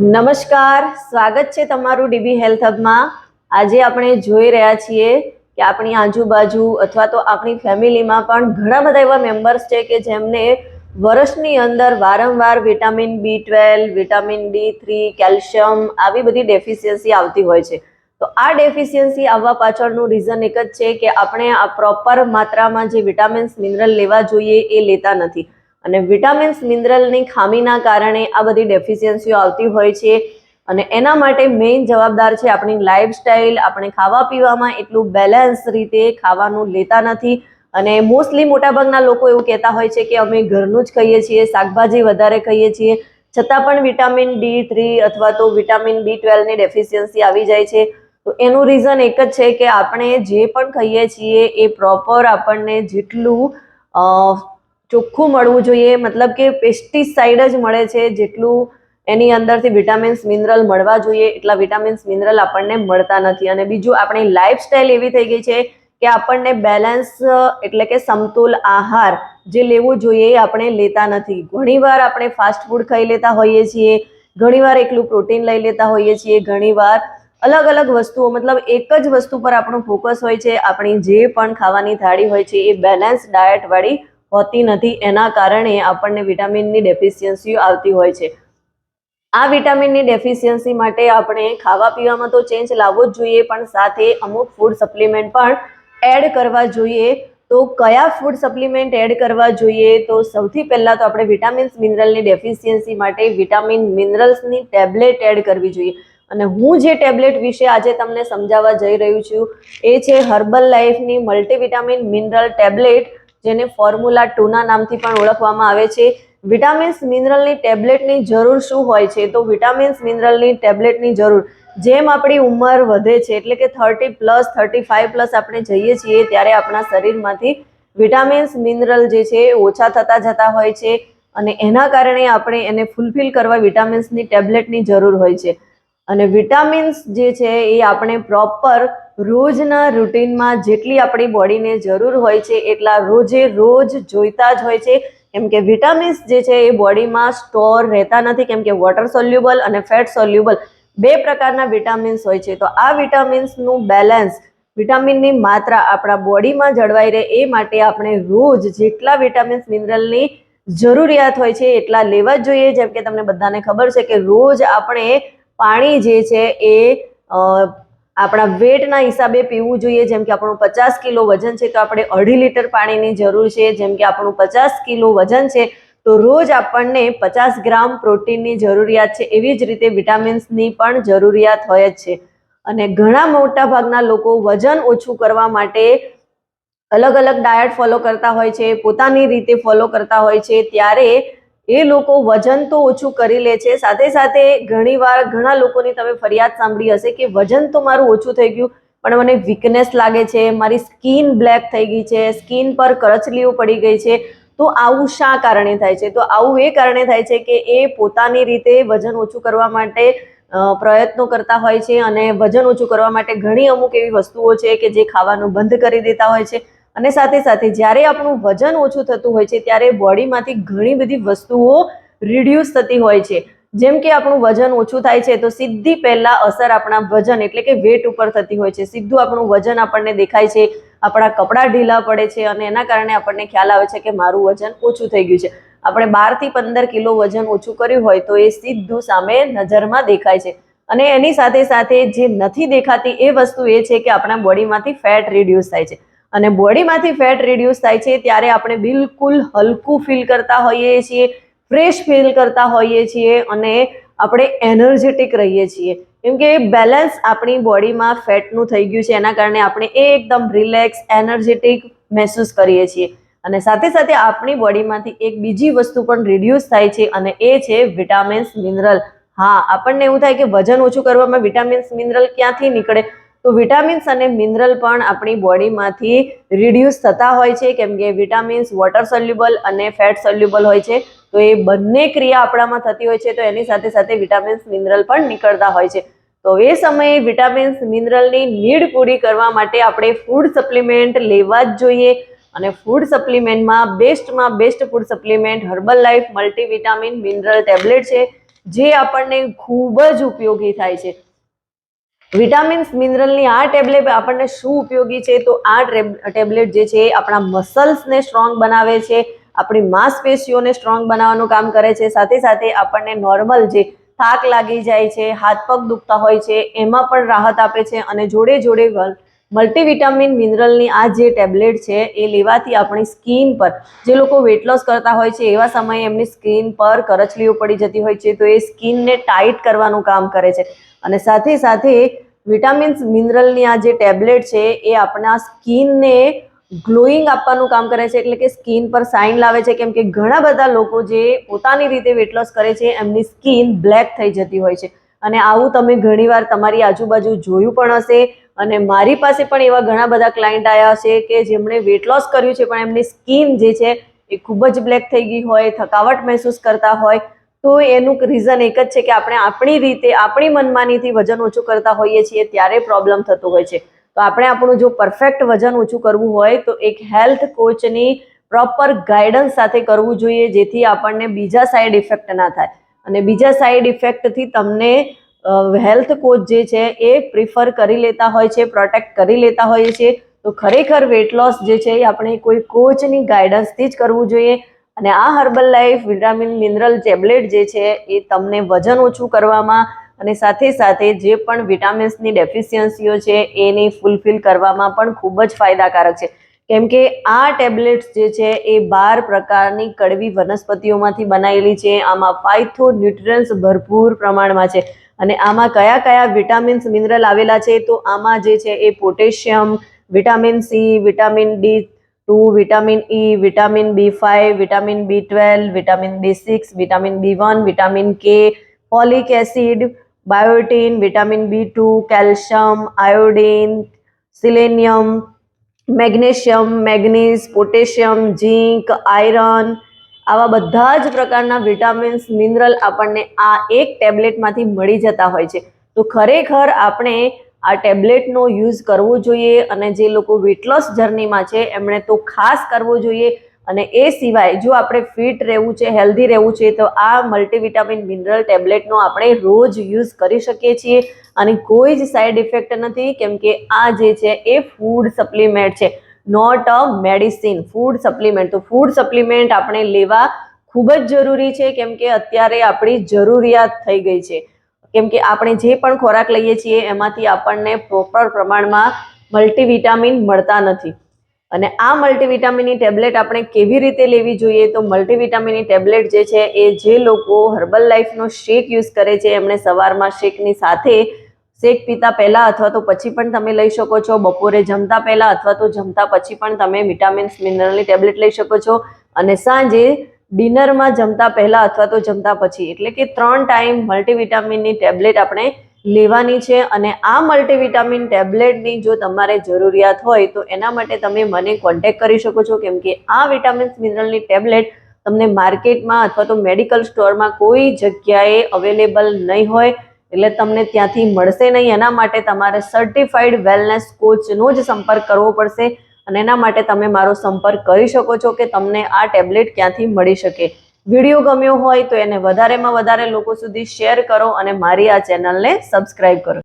નમસ્કાર, સ્વાગત છે તમારું ડીબી હેલ્થ હબમાં। આજે આપણે જોઈ રહ્યા છીએ કે આપણી આજુબાજુ અથવા તો આપણી ફેમિલીમાં પણ ઘણા બધા એવા મેમ્બર્સ છે કે જેમને વર્ષની અંદર વારંવાર vitamin B12, vitamin D3, calcium આવી બધી ડેફિશિયન્સી આવતી હોય છે। તો આ ડેફિશિયન્સી આવવા પાછળનું રીઝન એક જ છે કે આપણે આ પ્રોપર માત્રામાં જે વિટામિન્સ મિનરલ લેવા જોઈએ એ લેતા નથી અને વિટામિન્સ મિનરલની ખામીના કારણે આ બધી ડેફિશિયન્સીઓ આવતી હોય છે અને એના માટે મેઇન જવાબદાર છે આપણી લાઈફસ્ટાઈલ। આપણે ખાવા પીવામાં એટલું બેલેન્સ રીતે ખાવાનું લેતા નથી અને મોસ્ટલી મોટાભાગના લોકો એવું કહેતા હોય છે કે અમે ઘરનું જ ખાઈએ છીએ, શાકભાજી વધારે ખાઈએ છીએ, છતાં પણ વિટામિન D3 અથવા તો વિટામિન B12 ની ડેફિશિયન્સી આવી જાય છે। તો એનું રીઝન એક જ છે કે આપણે જે પણ ખાઈએ છીએ એ પ્રોપર આપણને જેટલું ચોખ્ખું મળવું જોઈએ, મતલબ કે પેસ્ટિસાઇડ જ મળે છે, જેટલું એની અંદરથી વિટામિન્સ મિનરલ મળવા જોઈએ એટલા વિટામિન્સ મિનરલ આપણને મળતા નથી। અને બીજું, આપણી લાઈફસ્ટાઈલ એવી થઈ ગઈ છે કે આપણને બેલેન્સ એટલે કે સમતુલ આહાર જે લેવું જોઈએ એ આપણે લેતા નથી। ઘણીવાર આપણે ફાસ્ટ ફૂડ ખાઈ લેતા હોઈએ છીએ, ઘણીવાર એકલું પ્રોટીન લઈ લેતા હોઈએ છીએ, ઘણીવાર અલગ અલગ વસ્તુઓ, મતલબ એક જ વસ્તુ પર આપણું ફોકસ હોય છે। આપણી જે પણ ખાવાની થાળી હોય છે એ બેલેન્સ ડાયટ વાળી હોતી નથી, એના કારણે આપણને વિટામિનની ડેફિશિયન્સીઓ આવતી હોય છે। આ વિટામિનની ડેફિશિયન્સી માટે આપણે ખાવા પીવામાં તો ચેન્જ લાવવો જ જોઈએ, પણ સાથે અમુક ફૂડ સપ્લિમેન્ટ પણ એડ કરવા જોઈએ। તો કયા ફૂડ સપ્લિમેન્ટ એડ કરવા જોઈએ? તો સૌથી પહેલાં તો આપણે વિટામિન્સ મિનરલની ડેફિશિયન્સી માટે વિટામિન મિનરલ્સની ટેબ્લેટ એડ કરવી જોઈએ અને હું જે ટેબ્લેટ વિશે આજે તમને સમજાવવા જઈ રહ્યું છું એ છે હર્બલ લાઈફની મલ્ટીવિટામિન મિનરલ ટેબ્લેટ, જેને ફોર્મ્યુલા 2ના નામથી પણ ઓળખવામાં આવે છે। વિટામિન્સ મિનરલની ટેબ્લેટની જરૂર શું હોય છે? તો વિટામિન્સ મિનરલની ટેબ્લેટની જરૂર જેમ આપણી ઉંમર વધે છે, એટલે કે 30+, 35+ આપણે જઈએ છીએ ત્યારે આપણા શરીરમાંથી વિટામિન્સ મિનરલ જે છે એ ઓછા થતા જતા હોય છે અને એના કારણે આપણે એને ફૂલફિલ કરવા વિટામિન્સની ટેબ્લેટની જરૂર હોય છે। અને વિટામિન્સ જે છે એ આપણે પ્રોપર રોજના રૂટીનમાં જેટલી આપણી બોડીને જરૂર હોય છે એટલા રોજે રોજ જોઈતા જ હોય છે, કેમ કે વિટામિન્સ જે છે એ બોડીમાં સ્ટોર રહેતા નથી, કેમ કે વોટર સોલ્યુબલ અને ફેટ સોલ્યુબલ બે પ્રકારના વિટામિન્સ હોય છે। તો આ વિટામિન્સનું બેલેન્સ, વિટામિનની માત્રા આપણા બોડીમાં જળવાઈ રહે એ માટે આપણે રોજ જેટલા વિટામિન્સ મિનરલની જરૂરિયાત હોય છે એટલા લેવા જ જોઈએ। જેમ કે તમને બધાને ખબર છે કે રોજ આપણે પાણી જે છે એ આપણા વેટના હિસાબે પીવું જોઈએ। જેમ કે આપણું 50 કિલો વજન છે તો આપણે 2.5 લીટર પાણીની જરૂર છે। જેમ કે આપણું 50 કિલો વજન છે તો રોજ આપણને 50 ગ્રામ પ્રોટીનની જરૂરિયાત છે, એવી જ રીતે વિટામિન્સની પણ જરૂરિયાત હોય જ છે। અને ઘણા મોટા ભાગના લોકો વજન ઓછું કરવા માટે અલગ અલગ ડાયટ ફોલો કરતા હોય છે, પોતાની રીતે ફોલો કરતા હોય છે, ત્યારે એ લોકો વજન તો ઓછું કરી લે છે, સાથે સાથે ઘણીવાર ઘણા લોકોની તમે ફરિયાદ સાંભળી હશે કે વજન તો મારું ઓછું થઈ ગયું પણ મને વીકનેસ લાગે છે, મારી સ્કિન બ્લેક થઈ ગઈ છે, સ્કિન પર કરચલીઓ પડી ગઈ છે। તો આવું શા કારણે થાય છે? તો આવું એ કારણે થાય છે કે એ પોતાની રીતે વજન ઓછું કરવા માટે પ્રયત્નો કરતા હોય છે અને વજન ઓછું કરવા માટે ઘણી અમુક એવી વસ્તુઓ છે કે જે ખાવાનું બંધ કરી દેતા હોય છે। અને સાથે સાથે જ્યારે આપણું વજન ઓછું થતું હોય છે ત્યારે બોડીમાંથી ઘણી બધી વસ્તુઓ રિડ્યુસ થતી હોય છે। જેમ કે આપણું વજન ઓછું થાય છે તો સીધી પહેલા અસર આપણા વજન એટલે કે વેટ ઉપર થતી હોય છે, સીધું આપણું વજન આપણને દેખાય છે, આપણા કપડાં ઢીલા પડે છે અને એના કારણે આપણને ખ્યાલ આવે છે કે મારું વજન ઓછું થઈ ગયું છે। આપણે 12 થી 15 કિલો વજન ઓછું કર્યું હોય તો એ સીધું સામે નજરમાં દેખાય છે અને એની સાથે સાથે જે નથી દેખાતી એ વસ્તુ એ છે કે આપણા બોડીમાંથી ફેટ રિડ્યુસ થાય છે અને બોડીમાંથી ફેટ રિડ્યુસ થાય છે ત્યારે આપણે બિલકુલ હલકું ફીલ કરતા હોઈએ છીએ, ફ્રેશ ફીલ કરતા હોઈએ છીએ અને આપણે એનર્જેટિક રહીએ છીએ, કેમ કે બેલેન્સ આપણી બોડીમાં ફેટનું થઈ ગયું છે, એના કારણે આપણે એકદમ રિલેક્સ, એનર્જેટિક મહેસૂસ કરીએ છીએ। અને સાથે સાથે આપણી બોડીમાંથી એક બીજી વસ્તુ પણ રિડ્યુસ થાય છે અને એ છે વિટામિન્સ મિનરલ। હા, આપણને એવું થાય કે વજન ઓછું કરવામાં વિટામિન્સ મિનરલ ક્યાંથી નીકળે? તો વિટામિન્સ અને મિનરલ પણ આપણી બોડીમાંથી રિડ્યુસ થતા હોય છે, કેમ કે વિટામિન્સ વોટર સોલ્યુબલ અને ફેટ સોલ્યુબલ હોય છે। તો એ બંને ક્રિયા આપણામાં થતી હોય છે, તો એની સાથે સાથે વિટામિન્સ મિનરલ પણ નીકળતા હોય છે। તો એ સમયે વિટામિન્સ મિનરલની નીડ પૂરી કરવા માટે આપણે ફૂડ સપ્લિમેન્ટ લેવા જ જોઈએ અને ફૂડ સપ્લિમેન્ટમાં best food supplement Herbalife multivitamin mineral tablet છે, જે આપણને ખૂબ જ ઉપયોગી થાય છે. વિટામિન્સ મિનરલની આ ટેબ્લેટ આપણને શું ઉપયોગી છે? તો આ ટેબ્લેટ જે છે આપણા મસલ્સને સ્ટ્રોંગ બનાવે છે, આપણી માંસપેશીઓને સ્ટ્રોંગ બનાવવાનું કામ કરે છે. સાથે સાથે આપણને નોર્મલ જે થાક લાગી જાય છે, હાથ પગ દુખતા હોય છે, એમાં પણ રાહત આપે છે. અને જોડે જોડે મલ્ટીવિટામિન મિનરલની આ જે ટેબ્લેટ છે એ લેવાથી આપણી સ્કિન પર, જે લોકો વેટ લોસ કરતા હોય છે એવા સમયે એમની સ્કિન પર કરચલીઓ પડી જતી હોય છે, તો એ સ્કિનને ટાઈટ કરવાનું કામ કરે છે. અને સાથે સાથે વિટામિન્સ મિનરલની આ જે ટેબ્લેટ છે એ આપણા સ્કિનને ગ્લોઈંગ આપવાનું કામ કરે છે, એટલે કે સ્કિન પર શાઇન લાવે છે. કેમ કે ઘણા બધા લોકો જે પોતાની રીતે વેટ લોસ કરે છે એમની સ્કિન બ્લેક થઈ જતી હોય છે, અને આવું તમે ઘણીવાર તમારી આજુબાજુ જોયું પણ હશે. અને મારી પાસે પણ એવા ઘણા બધા ક્લાયન્ટ આવ્યા છે કે જેમણે વેટ લોસ કર્યું છે પણ એમની સ્કિન જે છે એ ખૂબ જ બ્લેક થઈ ગઈ હોય, થકાવટ મહેસૂસ કરતા હોય. તો એનું રીઝન એક જ છે કે આપણે આપણી રીતે, આપણી મનમાનીથી વજન ઓછું કરતા હોઈએ છીએ ત્યારે પ્રોબ્લેમ થતો હોય છે. તો આપણે આપણું જો પરફેક્ટ વજન ઓછું કરવું હોય તો એક હેલ્થ કોચની પ્રોપર ગાઈડન્સ સાથે કરવું જોઈએ, જેથી આપણને બીજા સાઈડ ઇફેક્ટ ના થાય. અને બીજા સાઈડ ઇફેક્ટથી તમને હેલ્થ કોચ જે છે એ પ્રિફર કરી લેતા હોય છે, પ્રોટેક્ટ કરી લેતા હોય છે. તો ખરેખર વેટ લોસ જે છે એ આપણે કોઈ કોચની ગાઈડન્સથી જ કરવું જોઈએ. અને આ herbal life vitamin mineral tablet જે છે એ તમને વજન ઓછું કરવામાં અને સાથે સાથે જે પણ વિટામિન્સની ડેફિશિયન્સીઓ છે એની ફૂલફિલ કરવામાં પણ ખૂબ જ ફાયદાકારક છે. કેમ કે આ ટેબ્લેટ્સ જે છે એ 12 પ્રકારની કડવી વનસ્પતિઓમાંથી બનાવેલી છે. આમાં ફાઇથો ન્યુટ્રિયન્ટ્સ ભરપૂર પ્રમાણમાં છે. અને આમાં કયા કયા વિટામિન્સ મિનરલ આવેલા છે? તો આમાં જે છે એ potassium, vitamin C, vitamin D2, vitamin E, vitamin B5, vitamin B12, vitamin B6, vitamin B1, vitamin K, folic acid, biotin, vitamin B2, calcium, iodine, selenium, magnesium, manganese, potassium, zinc, iron, આવા બધા જ પ્રકારના વિટામિન્સ મિનરલ આપણને આ એક ટેબ્લેટમાંથી મળી જતા હોય છે. તો ખરેખર આપણે આ ટેબ્લેટનો યુઝ કરવો જોઈએ. અને જે લોકો વેટ લોસ જર્નીમાં છે એમણે તો ખાસ કરવો જોઈએ. અને એ સિવાય જો આપણે ફિટ રહેવું છે, હેલ્ધી રહેવું છે, તો આ મલ્ટીવિટામિન મિનરલ ટેબ્લેટનો આપણે રોજ યુઝ કરી શકીએ છીએ. અને કોઈ જ સાઈડ ઇફેક્ટ નથી, કેમ કે આ જે છે એ ફૂડ સપ્લિમેન્ટ છે, not a medicine. Food supplement, તો ફૂડ સપ્લિમેન્ટ આપણે લેવા ખૂબ જ જરૂરી છે, કેમ કે અત્યારે આપણી જરૂરિયાત થઈ ગઈ છે. કેમ કે આપણે જે પણ ખોરાક લઈએ છીએ એમાંથી આપણને પ્રોપર પ્રમાણમાં મલ્ટીવિટામિન મળતા નથી. અને આ મલ્ટીવિટામિનની ટેબ્લેટ આપણે કેવી રીતે લેવી જોઈએ? તો મલ્ટીવિટામિનની ટેબ્લેટ જે છે એ જે લોકો હર્બલ લાઈફનો શેક યુઝ કરે છે એમણે સવારમાં શેકની સાથે, શેક પીતા પહેલા અથવા તો પછી પણ તમે લઈ શકો છો. બપોરે જમતા પહેલા અથવા તો જમતા પછી પણ તમે વિટામિન્સ મિનરલની ટેબ્લેટ લઈ શકો છો. અને સાંજે ડિનરમાં જમતા પહેલા અથવા તો જમતા પછી, એટલે કે 3 ટાઈમ મલ્ટીવિટામિનની ટેબ્લેટ આપણે લેવાની છે. અને આ મલ્ટીવિટામિન ટેબ્લેટની જો તમારે જરૂરિયાત હોય તો એના માટે તમે મને કોન્ટેક્ટ કરી શકો છો, કેમ કે આ વિટામિન્સ મિનરલની ટેબ્લેટ તમને માર્કેટમાં અથવા તો મેડિકલ સ્ટોરમાં કોઈ જગ્યાએ અવેલેબલ નહીં હોય, એટલે તમને ત્યાંથી મળશે નહીં. એના માટે તમારે સર્ટિફાઈડ વેલનેસ કોચનો જ સંપર્ક કરવો પડશે. અને એના માટે તમે મારો સંપર્ક કરી શકો છો કે તમને આ ટેબ્લેટ ક્યાંથી મળી શકે. વિડીયો ગમ્યો હોય તો એને વધારેમાં વધારે લોકો સુધી શેર કરો અને મારી આ ચેનલને સબસ્ક્રાઈબ કરો.